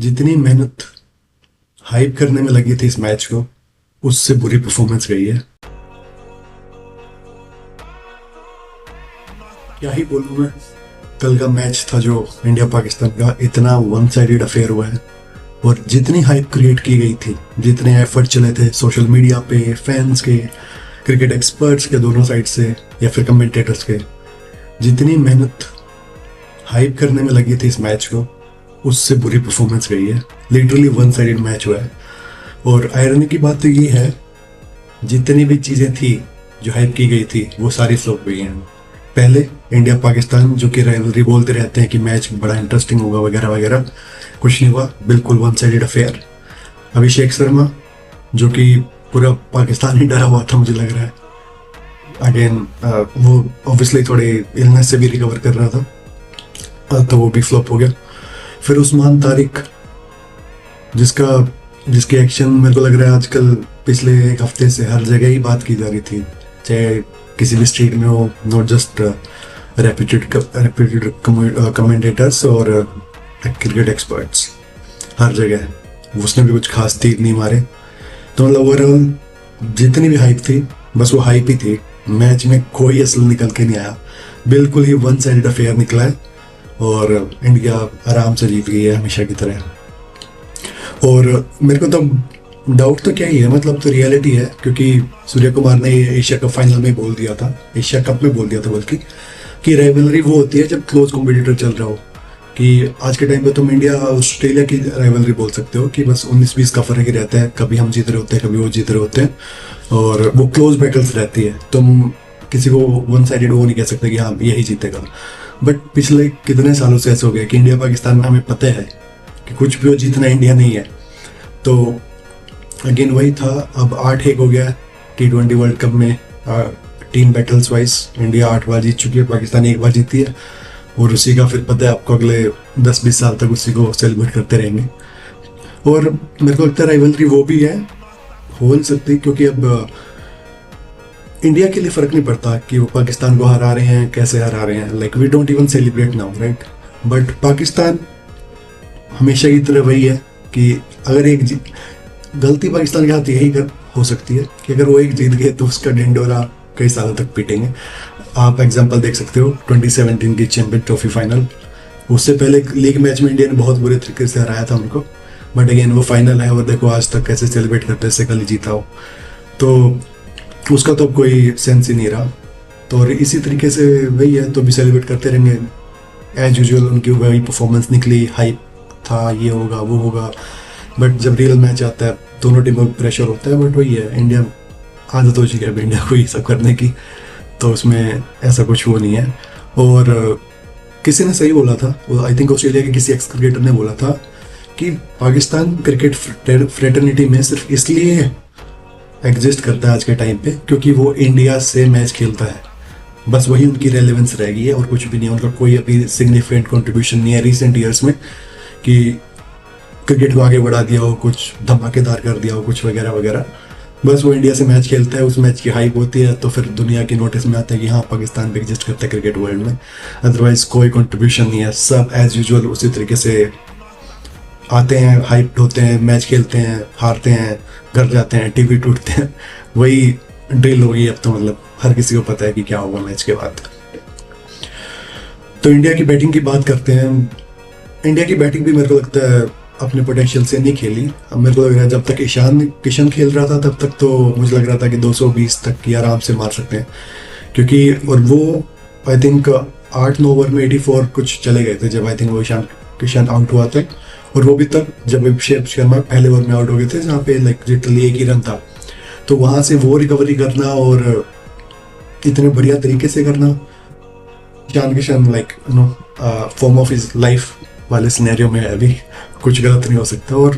जितनी मेहनत हाइप करने में लगी थी इस मैच को, उससे बुरी परफॉर्मेंस गई है। क्या ही बोलूं मैं। कल का मैच था जो इंडिया पाकिस्तान का, इतना वन साइडेड अफेयर हुआ है। और जितनी हाइप क्रिएट की गई थी, जितने एफर्ट चले थे सोशल मीडिया पे, फैंस के, क्रिकेट एक्सपर्ट्स के दोनों साइड से, या फिर कमेंटेटर्स के, जितनी मेहनत हाइप करने में लगी थी इस मैच को, उससे बुरी परफॉर्मेंस गई है। लिटरली वन साइडेड मैच हुआ है। और आयरनी की बात तो ये है, जितनी भी चीज़ें थी जो हाइप की गई थी वो सारी फ्लॉप गई हैं। पहले इंडिया पाकिस्तान जो कि राइवलरी बोलते रहते हैं कि मैच बड़ा इंटरेस्टिंग होगा वगैरह वगैरह, कुछ नहीं हुआ, बिल्कुल one sided affair. Abhishek Sharma जो कि पूरा पाकिस्तान ही डरा हुआ था मुझे लग रहा है, अगेन वो ऑब्वियसली थोड़े इलनेस से भी रिकवर कर रहा था, तो वो भी फ्लॉप हो गया। फिर उस्मान तारिक जिसके एक्शन मेरे को लग रहा है आजकल पिछले एक हफ्ते से हर जगह ही बात की जा रही थी, चाहे किसी भी स्ट्रीट में हो, नॉट जस्ट रेप्यूटेड कमेंटेटर्स और क्रिकेट एक्सपर्ट्स, हर जगह उसने भी कुछ खास तीर नहीं मारे। तो मतलब ओवरऑल जितनी भी हाइप थी बस वो हाइप ही थी, मैच में कोई असल निकल के नहीं आया, बिल्कुल ही वन साइडेड अफेयर निकला है और इंडिया आराम से जीत गई है हमेशा की तरह। और मेरे को तो डाउट तो क्या ही है, मतलब तो रियलिटी है, क्योंकि सूर्य कुमार ने एशिया कप फाइनल में बोल दिया था, एशिया कप में बोल दिया था बल्कि, कि राइवलरी वो होती है जब क्लोज कॉम्पिटिटर चल रहा हो। कि आज के टाइम पे तुम इंडिया ऑस्ट्रेलिया की राइवलरी बोल सकते हो कि बस 19-20 का फर्क ही रहता है, कभी हम जीत रहे होते हैं कभी वो जीत रहे होते हैं, और वो क्लोज बैटल्स रहती है। तुम किसी को वन साइडेड वो नहीं कह सकते कि हाँ यही जीतेगा। बट पिछले कितने सालों से ऐसा हो गया कि इंडिया पाकिस्तान में हमें पता है कि कुछ भी हो, जीतना इंडिया नहीं है। तो अगेन वही था, अब 8-1 हो गया T20 वर्ल्ड कप में, टीम बैटल्स वाइज इंडिया 8 बार जीत चुकी है, पाकिस्तान 1 बार जीती है, और उसी का फिर पता है आपको अगले 10-20 साल तक उसी को सेलिब्रेट करते रहेंगे। और मेरे को लगता है राइवलरी वो भी है, हो नहीं सकती, क्योंकि अब इंडिया के लिए फर्क नहीं पड़ता कि वो पाकिस्तान को हरा रहे हैं, कैसे हरा रहे हैं, like we don't even celebrate now, right. But Pakistan हमेशा की तरह वही है कि अगर एक गलती पाकिस्तान के हाथ यही हो सकती है कि अगर वो एक जीत गए तो उसका ढिंडोरा कई सालों तक पीटेंगे। आप एग्जांपल देख सकते हो 2017 की चैंपियन ट्रॉफी फाइनल, उससे पहले लीग मैच में इंडिया ने बहुत बुरे तरीके से हराया था उनको, बट अगेन वो फाइनल है और देखो आज तक कैसे सेलिब्रेट करते हैं, कल ही जीता हो, तो उसका तो कोई सेंस ही नहीं रहा। तो और इसी तरीके से वही है, तो भी सेलिब्रेट करते रहेंगे एज यूजुअल। उनकी वही परफॉर्मेंस निकली, हाइप था ये होगा वो होगा, बट जब रियल मैच आता है दोनों टीमों पर प्रेशर होता है। बट वही है, इंडिया आदत हो चुकी है अब इंडिया को ये सब करने की, तो उसमें ऐसा कुछ वो नहीं है। और किसी ने सही बोला था, आई थिंक ऑस्ट्रेलिया के किसी एक्स क्रिकेटर ने बोला था कि पाकिस्तान क्रिकेट फ्रेटर्निटी में सिर्फ इसलिए एग्जिस्ट करता है आज के टाइम पे क्योंकि वो इंडिया से मैच खेलता है, बस वही उनकी रेलेवेंस रह गई है और कुछ भी नहीं है। उनका कोई अभी सिग्निफिकेंट कंट्रीब्यूशन नहीं है रिसेंट ईयर्स में कि क्रिकेट को आगे बढ़ा दिया हो, कुछ धमाकेदार कर दिया हो, कुछ वगैरह वगैरह। बस वो इंडिया से मैच खेलता है, उस मैच की हाइप होती है तो फिर दुनिया की नोटिस में आता है कि हाँ पाकिस्तान भी एग्जिस्ट करता है क्रिकेट वर्ल्ड में, अदरवाइज कोई कंट्रीब्यूशन नहीं है। सब एज यूजुअल उसी तरीके से आते हैं, हाइप होते हैं, मैच खेलते हैं, हारते हैं, घर जाते हैं, टीवी टूटते हैं, वही ड्रिल हो गई अब तो। मतलब हर किसी को पता है कि क्या होगा मैच के बाद। तो इंडिया की बैटिंग की बात करते हैं। इंडिया की बैटिंग भी मेरे को लगता है अपने पोटेंशियल से नहीं खेली। अब मेरे को लग रहा है जब तक ईशान किशन खेल रहा था तब तक तो मुझे लग रहा था कि 220 तक की आराम से मार सकते हैं, क्योंकि और वो आई थिंक 8-9 ओवर में 84 कुछ चले गए थे जब आई थिंक वो ईशान किशन आउट हुआ था। और वो भी तब जब अभिषेक शर्मा पहले ओवर में आउट हो गए थे, जहाँ पे लाइक लिटरली 1 ही रन था। तो वहाँ से वो रिकवरी करना और इतने बढ़िया तरीके से करना, Ishan Kishan like form of his life वाले सिनेरियो में अभी कुछ गलत नहीं हो सकता। और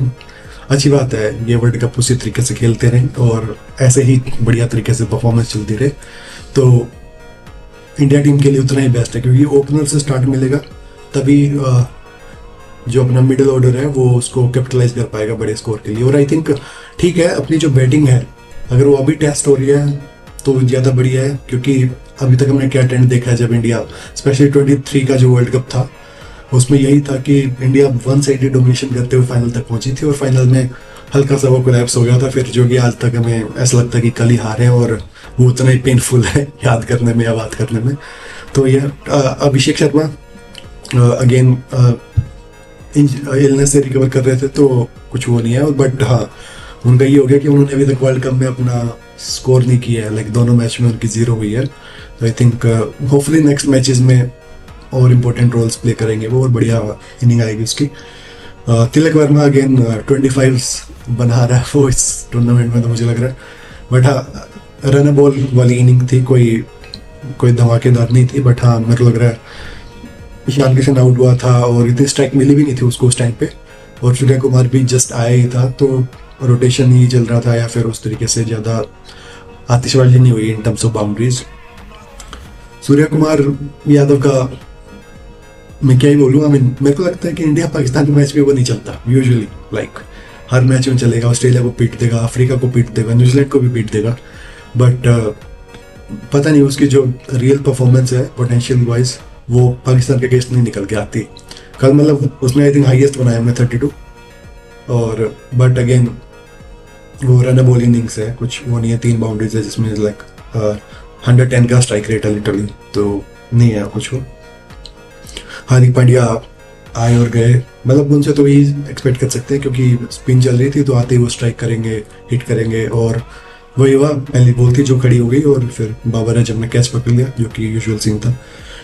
अच्छी बात है ये वर्ल्ड कप उसी तरीके से खेलते रहे और ऐसे ही बढ़िया तरीके से परफॉर्मेंस चलती रहे, तो इंडिया टीम के लिए उतना ही बेस्ट है, क्योंकि ओपनर से स्टार्ट मिलेगा तभी जो अपना मिडिल ऑर्डर है वो उसको कैपिटलाइज कर पाएगा बड़े स्कोर के लिए। और आई थिंक ठीक है, अपनी जो बैटिंग है अगर वो अभी टेस्ट हो रही है तो ज़्यादा बढ़िया है, क्योंकि अभी तक हमने क्या ट्रेंड देखा है जब इंडिया स्पेशली 23 का जो वर्ल्ड कप था उसमें यही था कि इंडिया वन साइडेड डोमिनेशन करते हुए फाइनल तक पहुंची थी और फाइनल में हल्का सा वो कोलैप्स हो गया था फिर, जो कि आज तक हमें ऐसा लगता है कि कल ही हारे हैं और वो उतना ही पेनफुल है याद करने में या बात करने में। तो यह अभिषेक शर्मा अगेन इलनेस से रिकवर कर रहे थे तो कुछ वो नहीं है, बट हाँ उनका ये हो गया कि उन्होंने अभी तक वर्ल्ड कप में अपना स्कोर नहीं किया है, लाइक दोनों मैच में उनकी 0 हुई है। तो I think hopefully next matches में और इम्पोर्टेंट रोल्स प्ले करेंगे वो और बढ़िया इनिंग आएगी उसकी। तिलक वर्मा अगेन 25 बना रहा है वो इस टूर्नामेंट में तो मुझे लग रहा है, बट हाँ रन बॉल वाली इनिंग थी, कोई धमाकेदार नहीं थी, बट हाँ मेरे को लग रहा है ईशान किशन आउट हुआ था और इतनी स्ट्राइक मिली भी नहीं थी उसको उस टाइम पे, और सूर्या कुमार भी जस्ट आया ही था तो रोटेशन ही चल रहा था या फिर उस तरीके से ज़्यादा आतिशबाजी नहीं हुई in terms of boundaries. Surya Kumar Yadav का मैं क्या ही बोलूँ, मेरे को लगता है कि इंडिया पाकिस्तान के मैच में वो नहीं चलता यूजुअली, लाइक हर मैच में चलेगा, ऑस्ट्रेलिया को पीट देगा, अफ्रीका को पीट देगा, न्यूजीलैंड को भी पीट देगा, बट पता नहीं उसकी जो रियल परफॉर्मेंस है पोटेंशियल वाइज वो पाकिस्तान के अगेंस्ट नहीं निकल के आती। कल मतलब उसने आई थिंक हाईएस्ट बनाया हमने 32 और बट अगेन वो रन बॉल इनिंग्स है, कुछ वो नहीं है, 3 बाउंड्रीज है जिसमें लाइक 110 का स्ट्राइक रेट है लिटरली, तो नहीं है कुछ वो। हार्दिक पांड्या आए और गए, मतलब उनसे तो यही एक्सपेक्ट कर सकते हैं क्योंकि स्पिन चल रही थी तो आते ही वो स्ट्राइक करेंगे, हिट करेंगे, और वही हुआ, पहली बॉल थी जो खड़ी हो गई और फिर बाबर आजम ने कैच पकड़ लिया जो कि यूजुअल सीन था।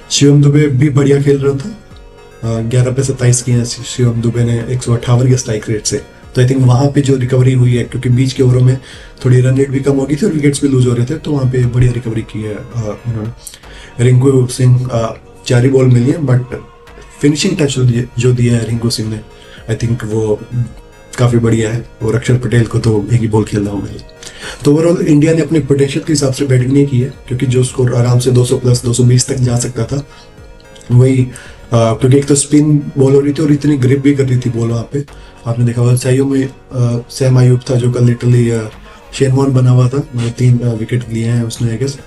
शिवम दुबे भी बढ़िया खेल रहा था, 11 पे 27 किए शिवम दुबे ने 158 के स्ट्राइक रेट से, तो आई थिंक वहाँ पे जो रिकवरी हुई है क्योंकि बीच के ओवरों में थोड़ी रन रेट भी कम हो गई थी और विकेट्स भी लूज हो रहे थे, तो वहाँ पे बढ़िया रिकवरी की है उन्होंने। रिंकू सिंह 4 ही बॉल मिली है बट फिनिशिंग टच जो दिया है रिंकू सिंह ने आई थिंक वो काफ़ी बढ़िया है, और अक्षर पटेल को तो एक ही बॉल खेलना होगा। तो ओवरऑल इंडिया ने अपने पोटेंशियल के हिसाब से बैटिंग नहीं की है क्योंकि जो स्कोर आराम से 200 प्लस 220 तक जा सकता था वही, क्योंकि एक तो स्पिन बॉल हो रही थी और इतनी ग्रिप भी कर रही थी बॉल वहाँ पे, आपने देखा हुआ सैयू में सैम अयूब था जो कल लिटरली शेन वॉर्न बना हुआ था, मतलब 3 विकेट लिए हैं उसने आई गेस,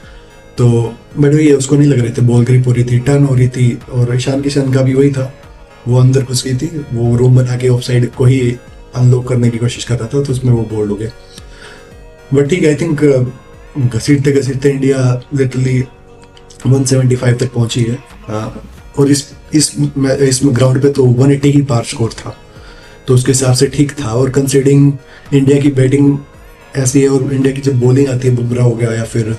तो बट वही है उसको नहीं लग रहे थे, बॉल ग्रिप हो रही थी, टर्न हो रही थी, और ईशान किशन का भी वही था, वो अंदर घुस गई थी, वो रूम बना के ऑफ साइड को ही अनलॉक करने की कोशिश कर रहा था तो उसमें वो बोल्ड हो गया। बट ठीक है, आई थिंक घसीटते घसीटते इंडिया लिटरली 175 तक पहुंची है, और इस ग्राउंड पे तो 180 ही पार स्कोर था, तो उसके हिसाब से ठीक था, और कंसीडरिंग इंडिया की बैटिंग ऐसी है और इंडिया की जब बॉलिंग आती है, बुमराह हो गया या फिर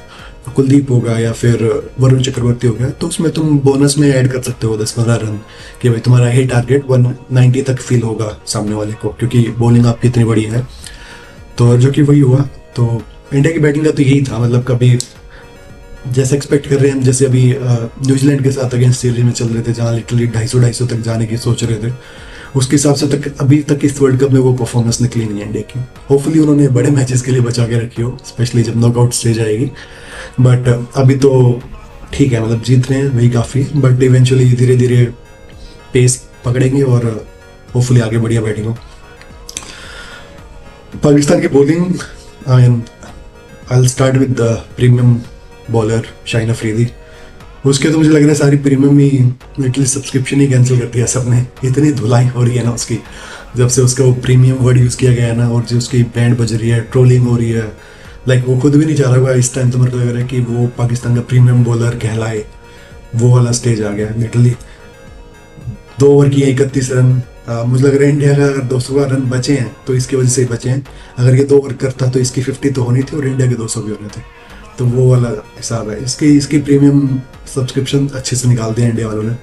कुलदीप होगा या फिर वरुण चक्रवर्ती हो गया, तो उसमें तुम बोनस में ऐड कर सकते हो 10-15 रन कि भाई तुम्हारा ही टारगेट 190 तक फील होगा सामने वाले को, क्योंकि बॉलिंग आपकी इतनी बड़ी है, तो जो कि वही हुआ। तो इंडिया की बैटिंग का तो यही था, मतलब कभी जैसे एक्सपेक्ट कर रहे हैं हम, जैसे अभी न्यूजीलैंड के साथ अगेंस्ट सीरीज में चल रहे थे जहाँ लिटरली 250 तक जाने की सोच रहे थे, उसके हिसाब से तक अभी तक इस वर्ल्ड कप में वो परफॉर्मेंस निकली नहीं है इंडिया की। होपफुली उन्होंने बड़े मैचेस के लिए बचा के रखी हो, स्पेशली जब नॉकआउट स्टेज आएगी, बट अभी तो ठीक है, मतलब जीत रहे हैं वही काफ़ी, बट इवेंचुअली धीरे धीरे पेस पकड़ेंगे और होपफुली आगे बढ़िया बैटिंग हो। पाकिस्तान की bowling, I will start with the premium bowler Shaheen Afridi. उसके तो मुझे लग रहा है सारी प्रीमियम ही लिटरली सब्सक्रिप्शन ही कैंसिल कर दिया सबने, इतनी धुलाई हो रही है ना उसकी, जब से उसका वो प्रीमियम वर्ड यूज़ किया गया है ना, और जो उसकी बैंड बज रही है, ट्रोलिंग हो रही है, लाइक वो खुद भी नहीं चाह रहा होगा इस टाइम, तो मेरे को लग रहा है कि वो पाकिस्तान का प्रीमियम बॉलर कहलाए, वो वाला स्टेज आ गया लिटरली। 2 ओवर किए 31 रन, मुझे लग रहा है इंडिया का अगर 200 रन बचे हैं तो इसकी वजह से ही बचे हैं, अगर ये 2 ओवर करता तो इसकी 50 तो होनी थी और इंडिया के 200 भी होने थे, तो वो वाला हिसाब है। इसकी प्रीमियम सब्सक्रिप्शन अच्छे से निकाल दिया इंडिया वालों ने।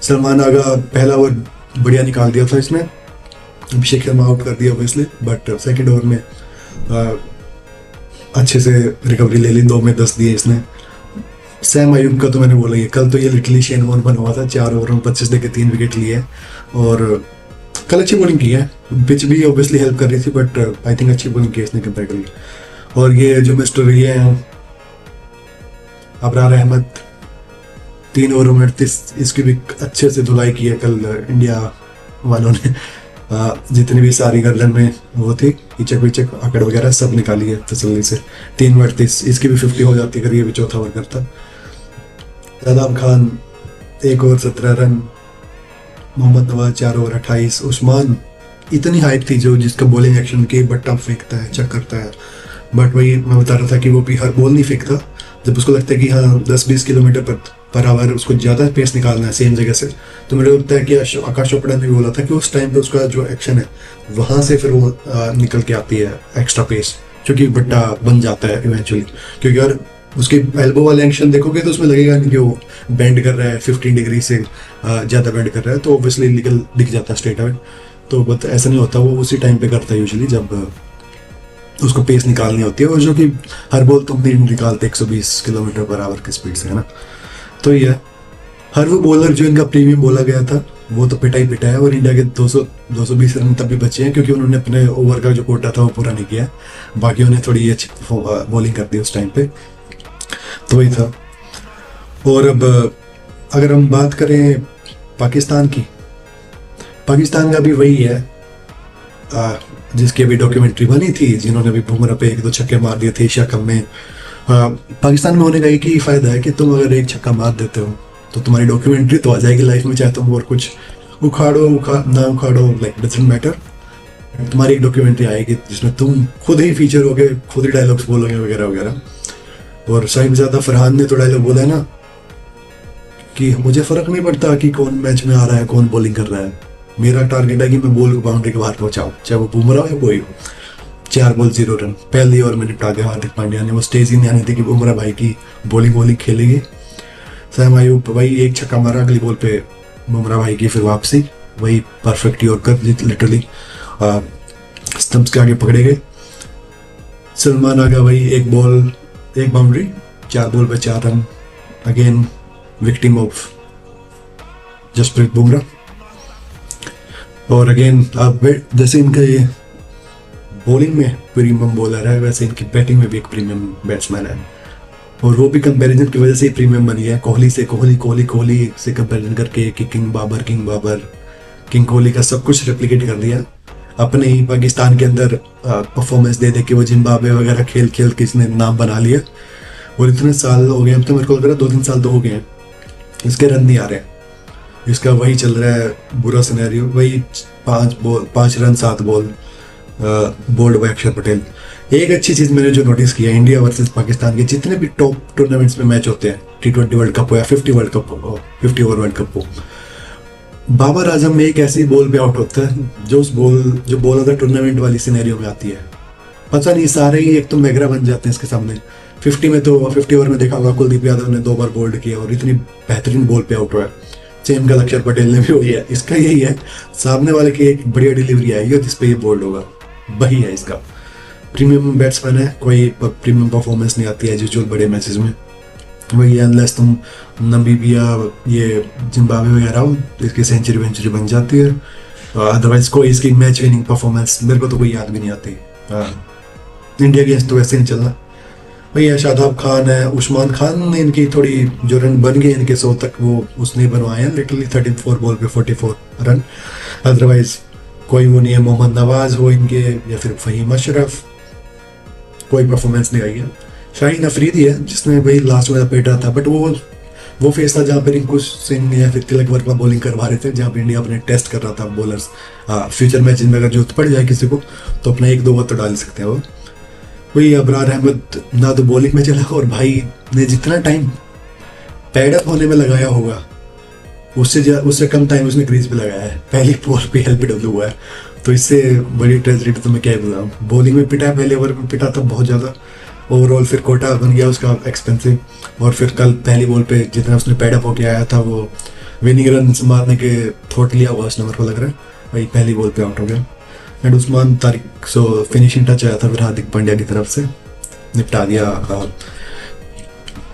सलमान आगा पहला ओवर बढ़िया निकाल दिया था इसने, अभिषेक शर्मा आउट कर दिया ऑब्वियसली, बट सेकंड ओवर में अच्छे से रिकवरी ले ली, 2 में 10 दिए इसने। सैम अयूब का तो मैंने बोला ही है, कल तो ये लिटरली शेन वॉर्न बना हुआ था, 4 ओवर में 25 देके 3 विकेट लिए, और कल अच्छी बॉलिंग की है, पिच भी ऑब्वियसली हेल्प कर रही थी, बट आई थिंक अच्छी बॉलिंग की इसने कंपेरेटिवली। और ये जो मिस्टर ये हैं अबरार अहमद, 3 ओवर में 38, इसकी भी अच्छे से धुलाई की है कल इंडिया वालों ने, जितनी भी सारी गर्दन में वो थी इचक विचक अकड़ वगैरह सब निकाली है तसल्ली से। 3 ओवर 38, इसकी भी 50 हो जाती अगर ये भी चौथा ओवर करता। Shadab Khan 1 over 17 run, Mohammad Nawaz 4 over 28, Usman इतनी हाइप थी जो जिसका बॉलिंग एक्शन की बट्टा फेंकता है, चेक करता है, बट वही मैं बता रहा था कि वो भी हर बॉल नहीं फेंकता। जब उसको लगता है कि हाँ 10-20 किलोमीटर पर आवर उसको ज़्यादा पेस निकालना है सेम जगह से, तो मुझे लगता है कि आकाश चोपड़ा ने भी बोला था कि उस टाइम पे उसका जो एक्शन है वहाँ से फिर वो निकल के आती है एक्स्ट्रा पेस, क्योंकि बट्टा बन जाता है इवेंचुअली। क्योंकि अगर उसके एल्बो वाले एक्शन देखोगे तो उसमें लगेगा नहीं कि वो बेंड कर रहा है 15 डिग्री से ज़्यादा बेंड कर रहा है, तो ऑब्वियसली निकल दिख जाता है स्ट्रेट अवे। तो बट ऐसा नहीं होता, वो उसी टाइम पे करता है यूजुअली जब उसको पेस निकालनी होती है, और जो कि हर बॉल तुम नहीं निकालते 120 किलोमीटर पर आवर की स्पीड से, है ना। तो ये हर वो बॉलर जो इनका प्रीमियम बोला गया था वो तो पिटा ही पिटा है, और इंडिया के 220 रन तब भी बचे हैं क्योंकि उन्होंने अपने ओवर का जो कोटा था वो पूरा नहीं किया, बाकी उन्हें थोड़ी अच्छी बॉलिंग कर दी उस टाइम पे। तो वही था। और अब अगर हम बात करें पाकिस्तान की, पाकिस्तान का भी वही है जिसकी अभी डॉक्यूमेंट्री बनी थी, जिन्होंने भी बुमराह पे 1-2 छक्के मार दिए थे एशिया कप में। पाकिस्तान में होने का एक ही फायदा है कि तुम अगर एक छक्का मार देते हो तो तुम्हारी डॉक्यूमेंट्री तो आ जाएगी लाइफ में, चाहे तुम और कुछ उखाड़ो ना उखाड़ो, लाइक डजंट मैटर, तुम्हारी एक डॉक्यूमेंट्री आएगी जिसमें तुम खुद ही फीचर होगे, खुद ही डायलॉग्स बोलोगे वगैरह वगैरह। और साहिबजादा फरहान ने तो डायलॉग बोला है ना कि मुझे फर्क नहीं पड़ता कि कौन मैच में आ रहा है, कौन बॉलिंग कर रहा है, मेरा टारगेट है कि मैं बॉल को बाउंड्री के बाहर पहुंचाऊं, चाहे वो बुमराह हो या कोई हो। 4 बॉल 0 रन पहली ओवर में निपटा दिया हार्दिक पांड्या ने। वो स्टेज ही नहीं आनी थी कि बुमराह भाई की बॉलिंग खेलेगी। सैम अयूब भाई एक छक्का मारा, अगली बॉल पे बुमराह भाई की फिर वापसी, वही परफेक्ट यॉर्कर लिटरली स्टंप्स के आगे पकड़े गए। सलमान आगा भाई एक बॉल एक बाउंड्री, 4 बॉल पे 4 run, again victim of Jasprit Bumrah. और अगेन आप जैसे इनका ये बॉलिंग में प्रीमियम बॉलर है, वैसे इनकी बैटिंग में भी एक प्रीमियम बैट्समैन है, और वो भी कंपैरिजन की वजह से ही प्रीमियम बनी है कोहली से। कोहली से कंपैरिजन करके कि किंग कोहली का सब कुछ रेप्लिकेट कर दिया अपने ही पाकिस्तान के अंदर परफॉर्मेंस दे के। वो जिम्बाब्वे वगैरह खेल के इसने नाम बना लिया, और इतने साल हो गए, अब तो मेरे को लग रहा है 2-3 साल तो हो गए हैं, इसके रन नहीं आ रहे। इसका वही चल रहा है बुरा सिनेरियो, वही 5 रन 7 बॉल बोल्ड बाय अक्षर पटेल। एक अच्छी चीज़ मैंने जो नोटिस किया, इंडिया वर्सेस पाकिस्तान के जितने भी टॉप टूर्नामेंट्स में मैच होते हैं, T20 वर्ल्ड कप हो या 50 ओवर वर्ल्ड कप हो, बाबर आजम में एक ऐसी बॉल पे आउट होता है जो बॉल अगर टूर्नामेंट वाली सिनेरियो में आती है, पता नहीं सारे ही एक तो मैगरा बन जाते हैं इसके सामने। 50 ओवर में देखा होगा कुलदीप यादव ने 2 बार बोल्ड किया और इतनी बेहतरीन बॉल पे आउट हुआ है। सेम कल अक्षर पटेल ने भी वही है। इसका यही है, सामने वाले की एक बढ़िया डिलीवरी आएगी और जिसपे ये बोल्ड होगा, वही है इसका। प्रीमियम बैट्समैन है, कोई प्रीमियम परफॉर्मेंस नहीं आती है यूजुअल बड़े मैचेस में, वही अनलेस तुम नमीबिया ये जिम्बाब्वे वगैरह हो, इसकी सेंचुरी बन जाती है। अदरवाइज कोई इसकी मैच विनिंग परफॉर्मेंस मेरे को तो कोई याद भी नहीं आती। इंडिया अगेंस्ट तो वैसे नहीं चल रहा। भैया शादाब खान है, उस्मान खान ने इनकी थोड़ी जो रन बन गए इनके 100 तक वो उसने बनवाए हैं, लिटरली 34 बॉल पे 44 रन। अदरवाइज कोई वो नहीं है। मोहम्मद नवाज हो इनके या फिर फहीम अशरफ, कोई परफॉर्मेंस नहीं आई है। शाहीन अफरीदी है जिसने भाई लास्ट में पेटा था, बट वो फेस था जहाँ पे रिंकू सिंह या फिर तिलक वर्मा बॉलिंग करवा रहे थे, जहाँ पे इंडिया अपने टेस्ट कर रहा था बॉलर्स। फ्यूचर मैच में अगर जरूरत पड़ जाए किसी को तो अपना 1-2 ओवर तो डाल सकते हैं वो। वही अबरार अहमद ना तो बॉलिंग में चला, और भाई ने जितना टाइम पैडअप होने में लगाया होगा उससे कम टाइम उसने क्रीज पे लगाया है। पहली बॉल पे LBW हुआ है, तो इससे बड़ी ट्रेजडी तो मैं क्या बताऊँ। बॉलिंग में पिटा, पहले ओवर में पिटा था बहुत ज़्यादा, ओवरऑल फिर कोटा बन गया उसका एक्सपेंसिव, और फिर कल पहली बॉल पे जितना उसने पैडअप होके आया था वो विनिंग रन मारने के थोट लिया हुआ उस नंबर को लग रहा है, वही पहली बॉल पे आउट हो गया। And Usman Tariq finishing touch आया था फिर हार्दिक पांड्या की तरफ से, निपटा दिया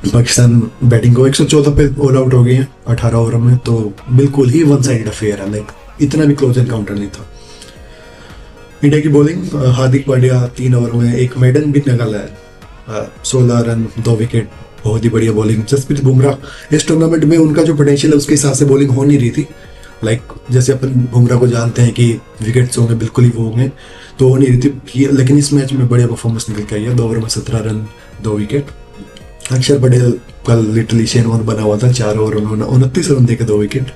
पाकिस्तान बैटिंग को। 114 पे ऑल आउट हो गई है 18 ओवर में, तो बिल्कुल ही वन साइडेड अफेयर है, लाइक इतना भी क्लोज एनकाउंटर नहीं था। इंडिया की बॉलिंग, हार्दिक पांड्या 3 ओवर में 1 मेडन भी निकाला है, 16 रन 2 विकेट, बहुत ही बढ़िया बॉलिंग। जसप्रीत बुमराह इस टूर्नामेंट में उनका जो पोटेंशियल है उसके हिसाब से बॉलिंग हो नहीं रही थी, लाइक जैसे अपन बुमराह को जानते हैं कि विकेट्स होंगे बिल्कुल ही वो होंगे, तो हो नहीं रही थी। लेकिन इस मैच में बढ़िया परफॉर्मेंस निकल के आई है, 2 ओवर में 17 रन 2 विकेट। अक्षर पटेल कल लिटरली शेन वन बना हुआ था, 4 ओवर उन्होंने 29 रन देके 2 विकेट।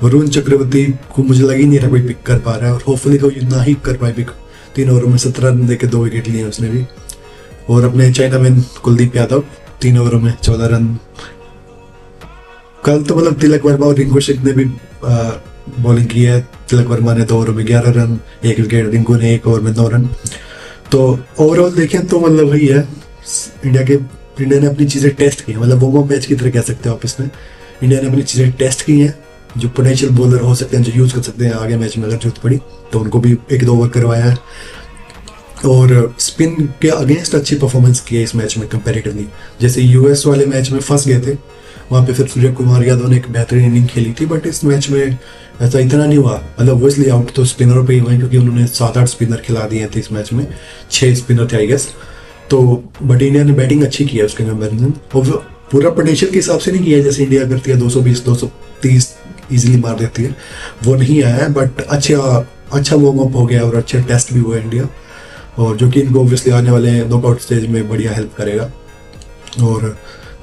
वरुण चक्रवर्ती को मुझे लग ही नहीं रहा कोई पिक कर पा रहा है, और होपफुली कोई ना ही कर पाए पिक। 3 ओवरों में 17 रन देके 2 विकेट लिए उसने भी। और अपने चाइना मैन कुलदीप यादव 3 ओवरों में 14 रन। कल तो मतलब तिलक वर्मा और रिंकू सिंह ने भी बॉलिंग की है। तिलक वर्मा ने 2 ओवरों में 11 रन, 1 विकेट, रिंकू ने 1 ओवर में 9 रन। तो ओवरऑल देखें तो मतलब वही है, इंडिया ने अपनी चीज़ें टेस्ट की हैं, मतलब वो मैच की तरह कह सकते हो आप इसमें। इंडिया ने अपनी चीज़ें टेस्ट की हैं, जो पोटेंशियल बॉलर हो सकते हैं, जो यूज़ कर सकते हैं आगे मैच में अगर जरूरत पड़ी, तो उनको भी 1-2 ओवर करवाया है। और स्पिन के अगेंस्ट अच्छी परफॉर्मेंस की है इस मैच में कंपैरेटिवली। जैसे यूएस वाले मैच में फंस गए थे, वहाँ पे फिर सूर्य कुमार यादव ने एक बेहतरीन इनिंग खेली थी, बट इस मैच में ऐसा इतना नहीं हुआ। मतलब वो इसलिए आउट तो स्पिनरों पे ही हुए क्योंकि उन्होंने 7-8 स्पिनर खिला दिए थे इस मैच में, 6 स्पिनर थे आई गेस। तो बट इंडिया ने बैटिंग अच्छी की है उसके कंपेरिजन, और पूरा पोटेंशियल के हिसाब से नहीं किया है जैसे इंडिया करती है 220-230 इजीली मार देती है, वो नहीं आया है। बट अच्छा वार्म अप हो गया और अच्छे टेस्ट भी हुए इंडिया, और जो कि इनको ऑब्वियसली आने वाले नॉकआउट स्टेज में बढ़िया हेल्प करेगा। और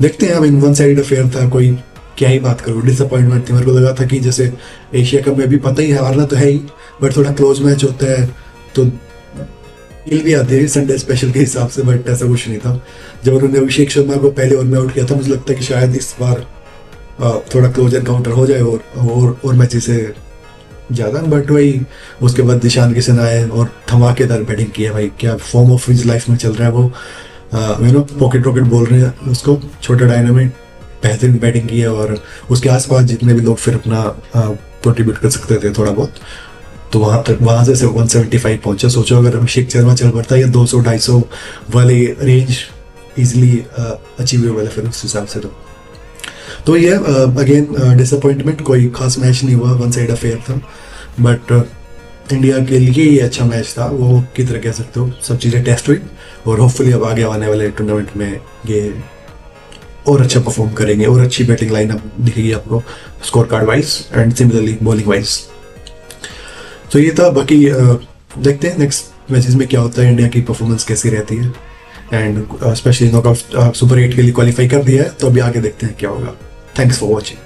देखते हैं, वन साइड अफेयर था, कोई क्या ही बात करूँ, डिसअपॉइंटमेंट थी। मेरे को लगा था कि जैसे एशिया कप में भी पता ही है हारना तो है ही, बट थोड़ा क्लोज मैच होता है तो फील भी आती है संडे स्पेशल के हिसाब से, बट ऐसा कुछ नहीं था। जब उन्होंने अभिषेक शर्मा को पहले ओवर में आउट किया था, मुझे लगता है कि शायद इस बार थोड़ा क्लोज एनकाउंटर हो जाए और मैचेस से ज़्यादा। बट वही उसके बाद दिशान किशन आए और धमाकेदार बैटिंग की है भाई, क्या फॉर्म ऑफ हिज लाइफ में चल रहा है वो। पॉकेट रॉकेट बोल रहे हैं उसको, छोटा डायनामिक, बेहतरीन बैटिंग की है। और उसके आसपास जितने भी लोग फिर अपना कंट्रीब्यूट कर सकते थे थोड़ा बहुत, तो वहाँ से 175 पहुंचा। सोचो अगर अभिषेक शर्मा चल पड़ता या 200-250 वाले रेंज इजिली अचीवेबल है फिर उस हिसाब से। तो ये अगेन डिसअपॉइंटमेंट, कोई खास मैच नहीं हुआ, वन साइड अफेयर था, बट इंडिया के लिए ये अच्छा मैच था, वो की तरह कह सकते हो। सब चीज़ें टेस्ट हुई और होपफुली अब आगे आने वाले टूर्नामेंट में ये और अच्छा परफॉर्म करेंगे और अच्छी बैटिंग लाइनअप दिखेगी आपको score card wise and similarly bowling wise. तो ये था, बाकी देखते हैं नेक्स्ट मैचेस में क्या होता है, इंडिया की परफॉर्मेंस कैसी रहती है, एंड स्पेशली नॉकआउट सुपर 8 के लिए क्वालिफाई कर दिया है, तो अभी आगे देखते हैं क्या होगा। Thanks for watching.